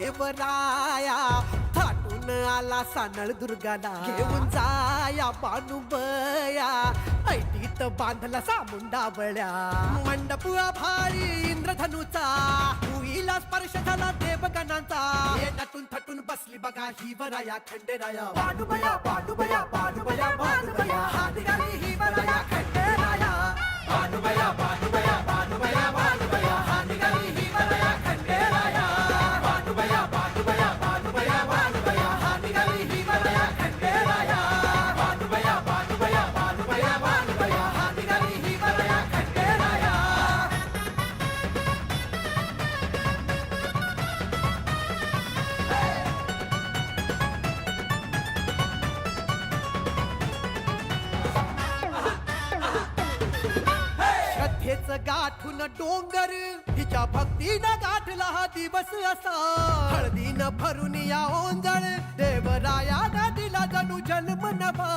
देवराया थाटून आला सानळ दुर्गाला घेऊन जाया बानुबया ऐटीत बांधला सामुंडा बळ्या मंडप भारी इंद्रधनुचा भुईला स्पर्श झाला देवगणांचा नटून थटून बसली बघा ही वराया खंडेराया बानुबया बानुबया बानुबया बानुबया हात घाली ही वराया खंडेराया बानुबया बानुबया बानुबया बानुबया हात घाली ही वराया खंडेराया बानुबया बानुबया बानुबया बानुबया हात घाली ही वराया खंडेराया बानुबया बानुबया बानुबया बानुबया हात घाली ही वराया खंडेराया श्रद्धेच गाठून डोंगर हिच्या भक्तीनं गाठला हा दिवस असा हळदीनं भरून या ओंजळ देवरायानं दिला जणू जन्म नवा